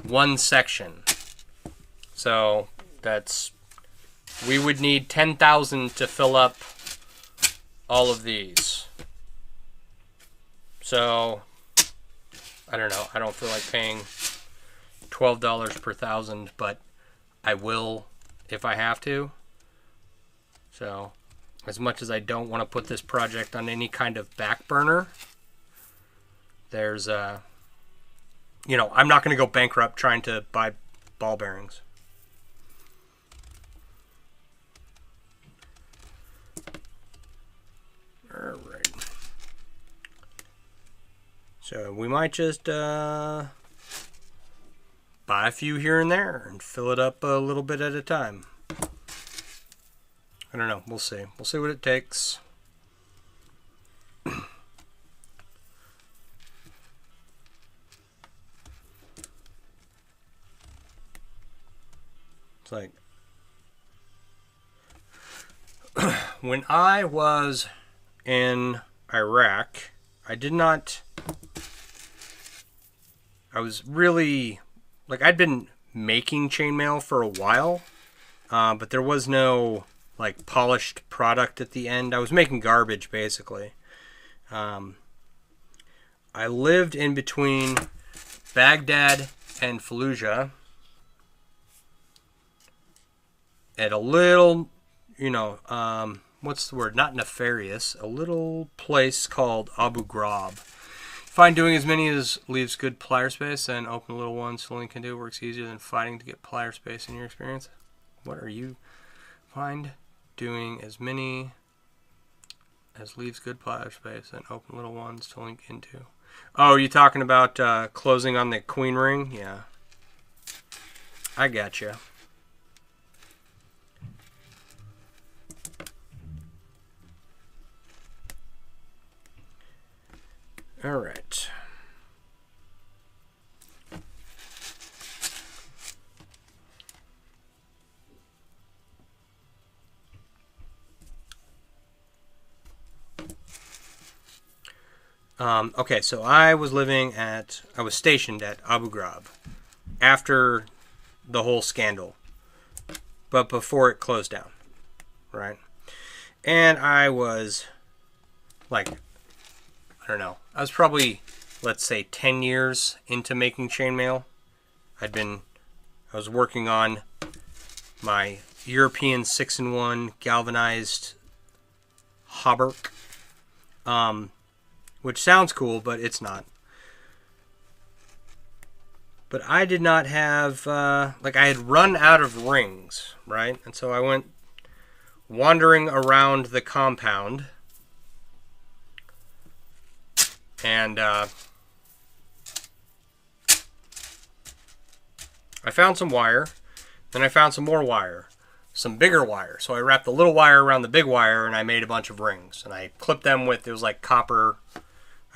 one section. So that's, we would need 10,000 to fill up all of these. So I don't know. I don't feel like paying $12 per thousand, but I will if I have to. So as much as I don't want to put this project on any kind of back burner, there's you know, I'm not going to go bankrupt trying to buy ball bearings. All right. So we might just buy a few here and there and fill it up a little bit at a time. I don't know. We'll see. We'll see what it takes. It's like when I was in Iraq, I was really like I'd been making chainmail for a while, but there was no like polished product at the end. I was making garbage basically. I lived in between Baghdad and Fallujah at a little, what's the word? Not nefarious. A little place called Abu Ghraib. Find doing as many as leaves good player space and open little ones so Link can do works easier than fighting to get player space in your experience. What are you? Find doing as many as leaves good player space and open little ones to link into. Oh, you talking about closing on the queen ring? Yeah. I gotcha. All right. Okay, so I was stationed at Abu Ghraib after the whole scandal, but before it closed down, right? And I was like, I don't know, I was probably, let's say, 10 years into making chainmail. I was working on my European 6-in-1 galvanized hauberk, which sounds cool, but it's not. But I did not have, I had run out of rings, right? And so I went wandering around the compound, and I found some wire, then I found some more wire, some bigger wire. So I wrapped the little wire around the big wire, and I made a bunch of rings. And I clipped them with, it was like copper.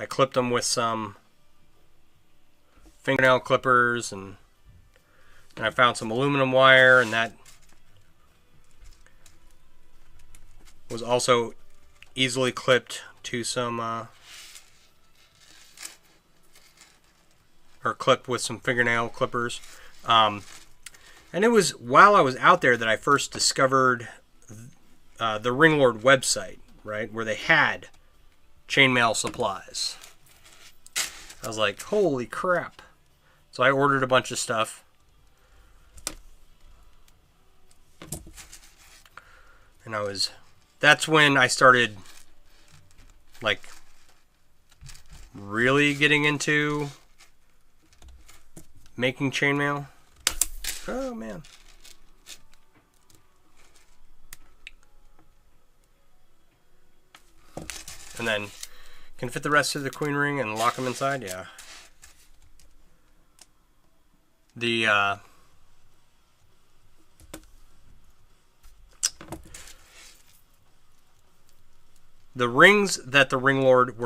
I clipped them with some fingernail clippers, and I found some aluminum wire, and that was also easily clipped to some, or clipped with some fingernail clippers. And it was while I was out there that I first discovered the Ringlord website, right, where they had chainmail supplies. I was like, holy crap. So I ordered a bunch of stuff. And that's when I started, like, really getting into making chainmail. Oh, man. And then, can fit the rest of the queen ring and lock them inside? Yeah. The rings that the Ringlord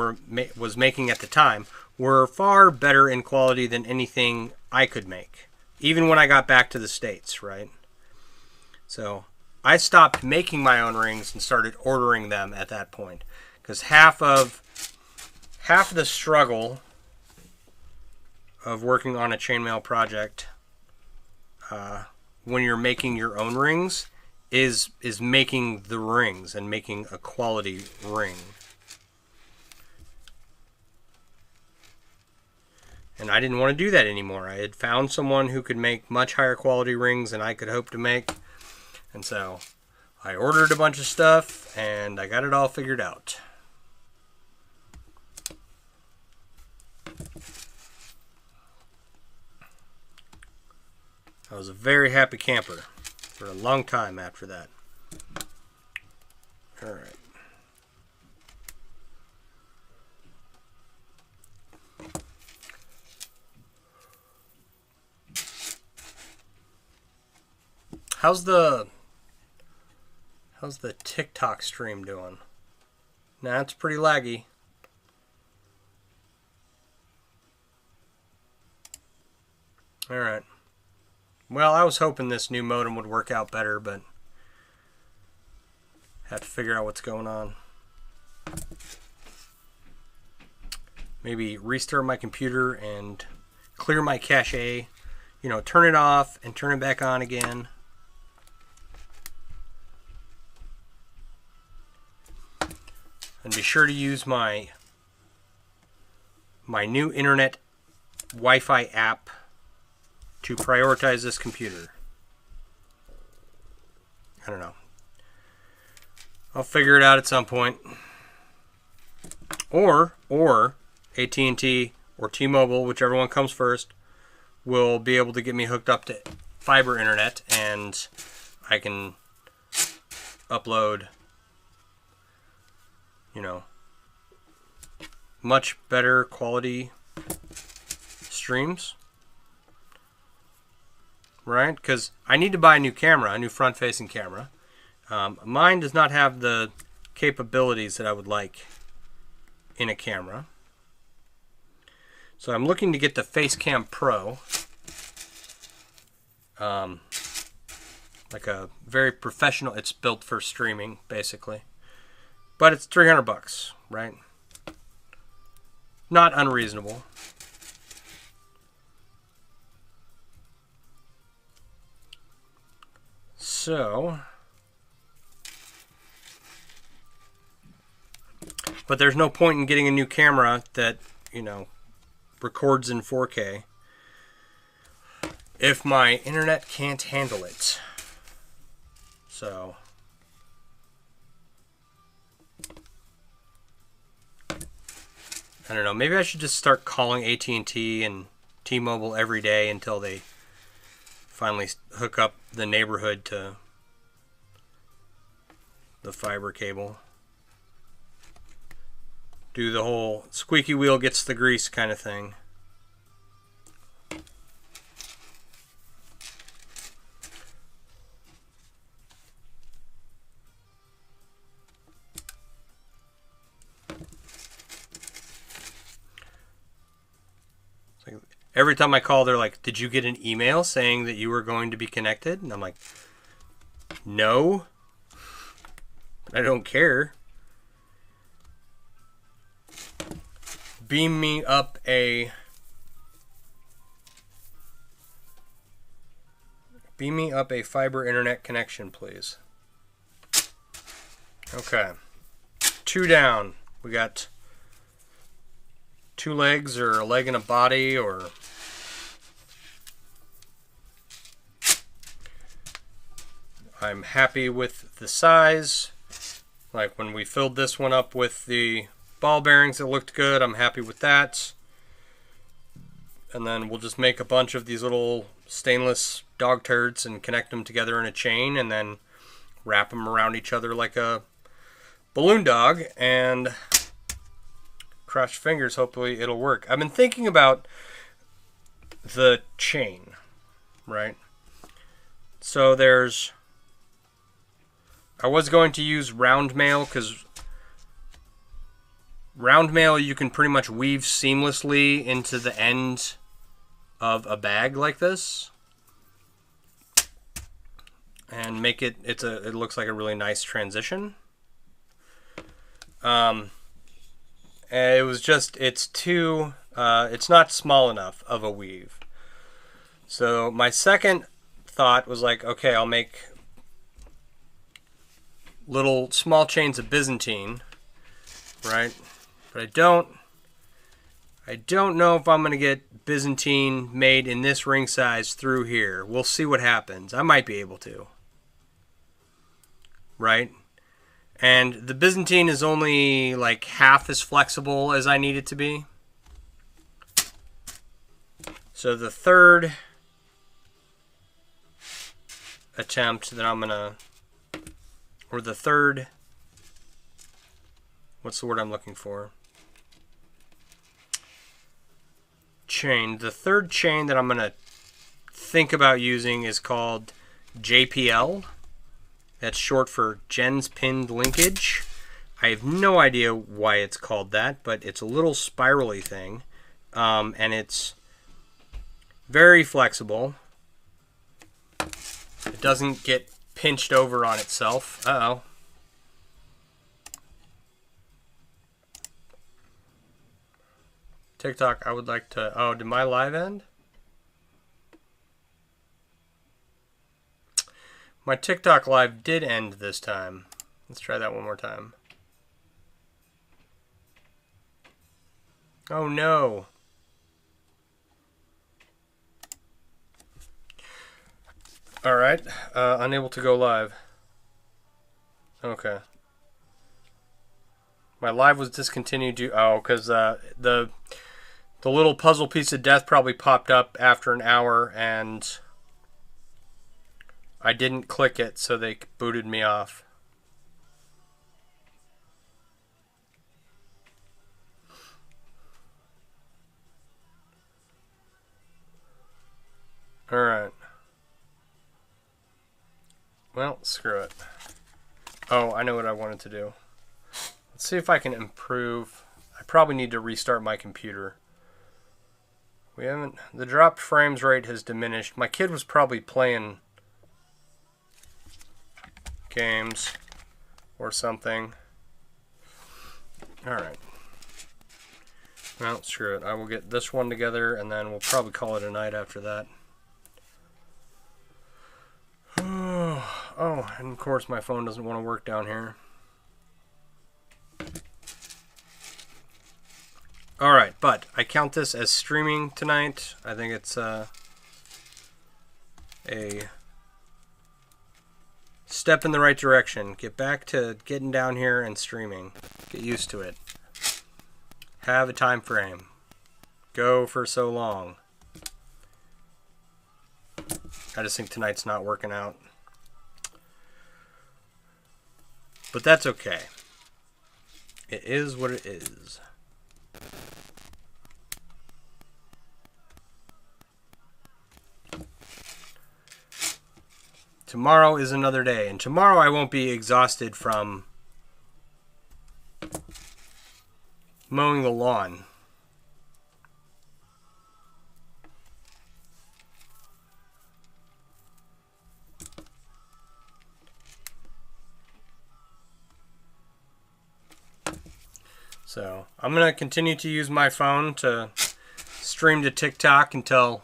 was making at the time were far better in quality than anything I could make, even when I got back to the States, right? So I stopped making my own rings and started ordering them at that point, because half of the struggle of working on a chainmail project when you're making your own rings is making the rings and making a quality ring. And I didn't want to do that anymore. I had found someone who could make much higher quality rings than I could hope to make. And so I ordered a bunch of stuff and I got it all figured out. I was a very happy camper for a long time after that. All right. How's the TikTok stream doing? Nah, it's pretty laggy. All right. Well, I was hoping this new modem would work out better, but have to figure out what's going on. Maybe restart my computer and clear my cache, you know, turn it off and turn it back on again. And be sure to use my new internet Wi-Fi app to prioritize this computer. I don't know. I'll figure it out at some point. Or AT&T or T-Mobile, whichever one comes first, will be able to get me hooked up to fiber internet, and I can upload, you know, much better quality streams, right? Because I need to buy a new camera, a new front-facing camera. Mine does not have the capabilities that I would like in a camera. So I'm looking to get the Facecam Pro. Like a very professional, it's built for streaming, basically. But it's $300, right? Not unreasonable. So, but there's no point in getting a new camera that, you know, records in 4K if my internet can't handle it. So, I don't know, maybe I should just start calling AT&T and T-Mobile every day until they finally hook up the neighborhood to the fiber cable. Do the whole squeaky wheel gets the grease kind of thing. Every time I call, they're like, did you get an email saying that you were going to be connected? And I'm like, no, I don't care. Beam me up a fiber internet connection, please. Okay. 2 down. We got 2 legs, or a leg and a body, or I'm happy with the size. Like when we filled this one up with the ball bearings, it looked good. I'm happy with that. And then we'll just make a bunch of these little stainless dog turds and connect them together in a chain, and then wrap them around each other like a balloon dog, and cross fingers, hopefully it'll work. I've been thinking about the chain, right? So I was going to use round mail, because round mail you can pretty much weave seamlessly into the end of a bag like this and make it, it looks like a really nice transition. It's not small enough of a weave. So my second thought was like, okay, I'll make little small chains of Byzantine, right? But I don't know if I'm going to get Byzantine made in this ring size through here. We'll see what happens. I might be able to, right? And the Byzantine is only like half as flexible as I need it to be. So the third attempt that I'm gonna, or the third, what's the word I'm looking for? Chain. The third chain that I'm gonna think about using is called JPL. That's short for Gens Pinned Linkage. I have no idea why it's called that, but it's a little spirally thing, and it's very flexible. It doesn't get pinched over on itself. Uh-oh. TikTok, I would like to... Oh, did my live end? My TikTok live did end this time. Let's try that one more time. Oh no. Alright, unable to go live. Okay. My live was discontinued due... Oh, because the little puzzle piece of death probably popped up after an hour, and I didn't click it, so they booted me off. Alright. Well, screw it. Oh, I know what I wanted to do. Let's see if I can improve. I probably need to restart my computer. We haven't... The dropped frames rate has diminished. My kid was probably playing games or something. Alright. Well, screw it. I will get this one together, and then we'll probably call it a night after that. Oh, and of course my phone doesn't want to work down here. Alright, but I count this as streaming tonight. I think it's a step in the right direction. Get back to getting down here and streaming. Get used to it. Have a time frame. Go for so long. I just think tonight's not working out. But that's okay. It is what it is. Tomorrow is another day, and tomorrow I won't be exhausted from mowing the lawn. So I'm going to continue to use my phone to stream to TikTok until,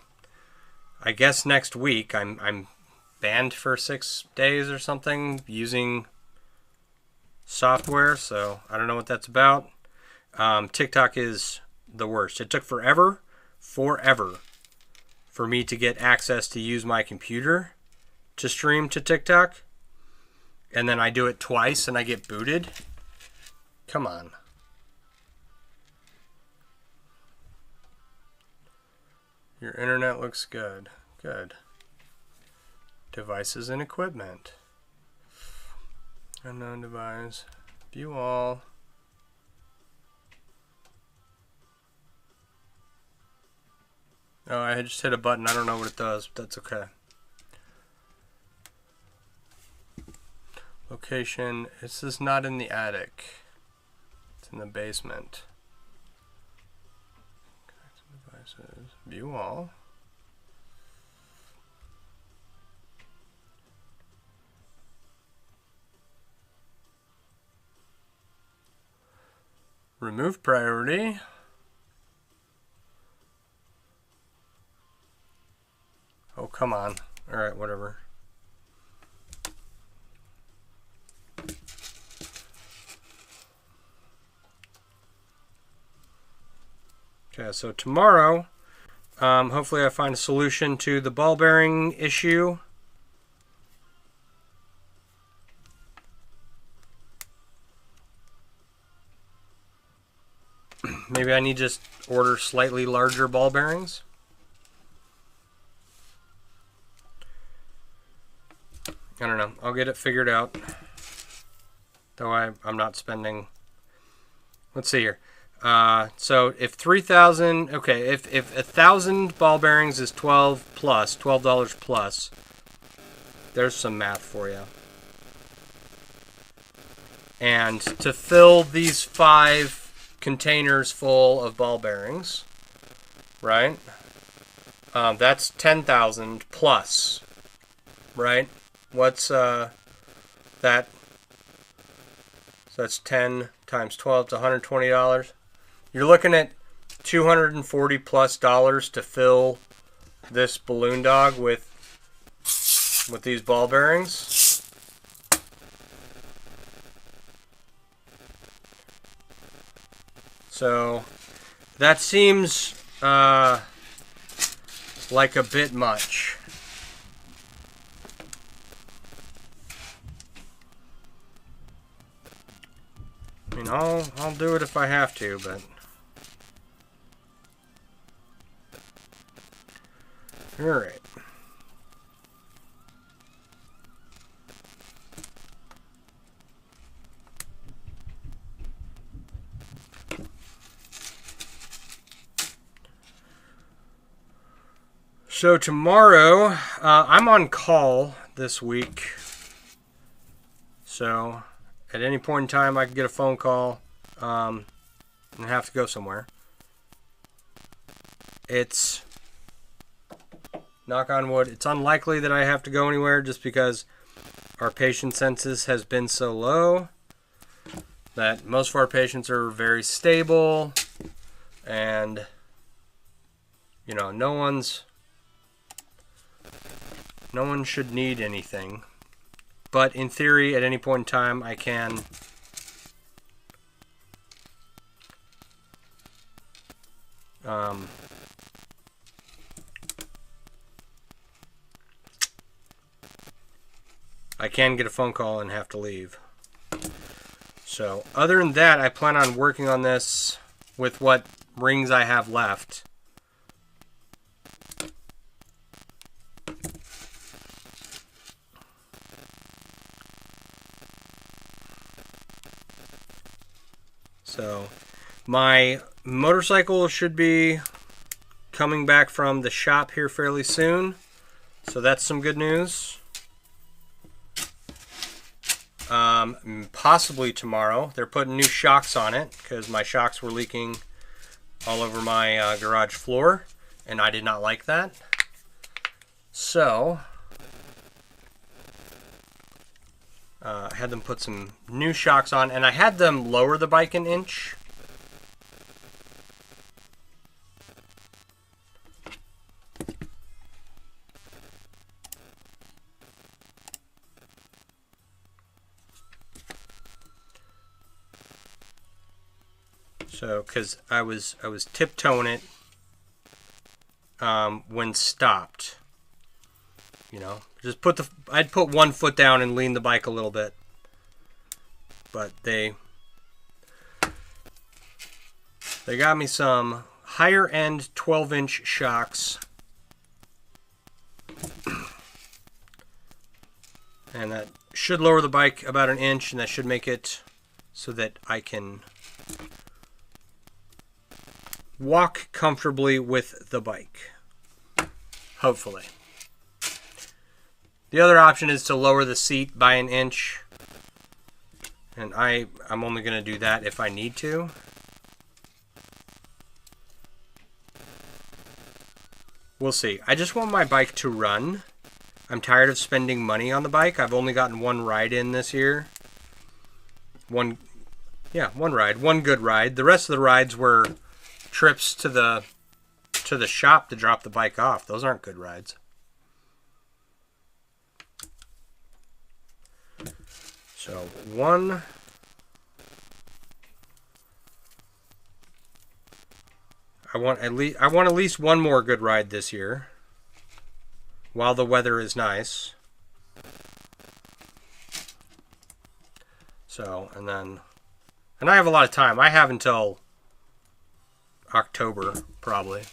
I guess, next week. I'm banned for 6 days or something using software, so I don't know what that's about. TikTok is the worst. It took forever for me to get access to use my computer to stream to TikTok, and then I do it twice and I get booted. Come on. Your internet looks good. Good. Devices and equipment. Unknown device. View all. Oh, I just hit a button. I don't know what it does, but that's okay. Location. This is not in the attic. It's in the basement. Devices. View all. Remove priority. Oh, come on. Alright, whatever. Okay, so tomorrow, hopefully I find a solution to the ball bearing issue. Maybe I need to just order slightly larger ball bearings. I don't know. I'll get it figured out. Though I'm not spending... Let's see here. So if 3,000... Okay, if 1,000 ball bearings is $12 plus, there's some math for you. And to fill these 5 containers full of ball bearings, right? That's 10,000 plus, right? What's that? So that's 10 times 12 to $120. You're looking at $240 plus to fill this balloon dog with with these ball bearings. So that seems like a bit much. I mean, I'll do it if I have to, but all right. So tomorrow, I'm on call this week. So at any point in time, I could get a phone call and have to go somewhere. It's, knock on wood, it's unlikely that I have to go anywhere just because our patient census has been so low that most of our patients are very stable and, you know, no one should need anything. But in theory, at any point in time, I can get a phone call and have to leave. So other than that, I plan on working on this with what rings I have left. So my motorcycle should be coming back from the shop here fairly soon. So that's some good news. Possibly tomorrow. They're putting new shocks on it because my shocks were leaking all over my garage floor, and I did not like that. So I had them put some new shocks on, and I had them lower the bike an inch. So, because I was tiptoeing it when stopped. You know, just I'd put one foot down and lean the bike a little bit. But they got me some higher end 12-inch shocks. And that should lower the bike about an inch, and that should make it so that I can walk comfortably with the bike. Hopefully. The other option is to lower the seat by an inch. And I'm only going to do that if I need to. We'll see. I just want my bike to run. I'm tired of spending money on the bike. I've only gotten one ride in this year. One ride. One good ride. The rest of the rides were trips to the shop to drop the bike off. Those aren't good rides. So I want at least one more good ride this year while the weather is nice. So, and I have a lot of time. I have until October, probably.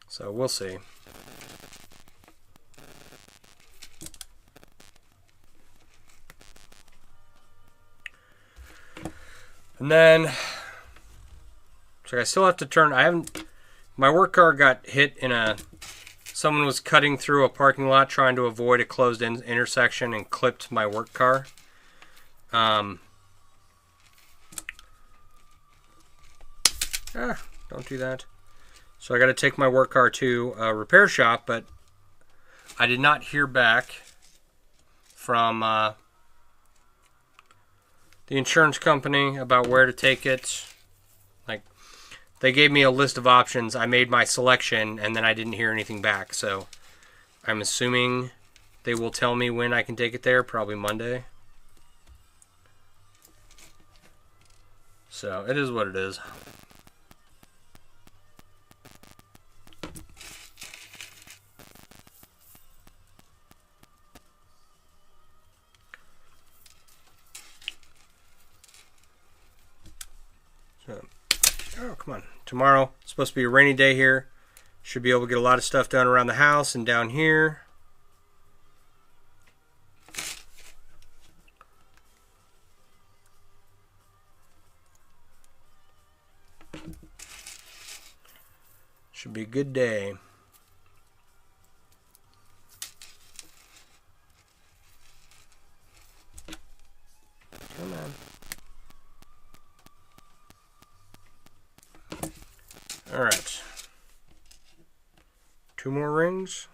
So we'll see. And then, so I still have to turn. My work car got hit someone was cutting through a parking lot trying to avoid a closed intersection and clipped my work car. Don't do that. So I got to take my work car to a repair shop, but I did not hear back from the insurance company about where to take it. Like, They gave me a list of options. I made my selection, and then I didn't hear anything back. So I'm assuming they will tell me when I can take it there, probably Monday. So it is what it is. So, oh, come on. Tomorrow, it's supposed to be a rainy day here. Should be able to get a lot of stuff done around the house and down here. Should be a good day. Come on. All right. 2 more rings.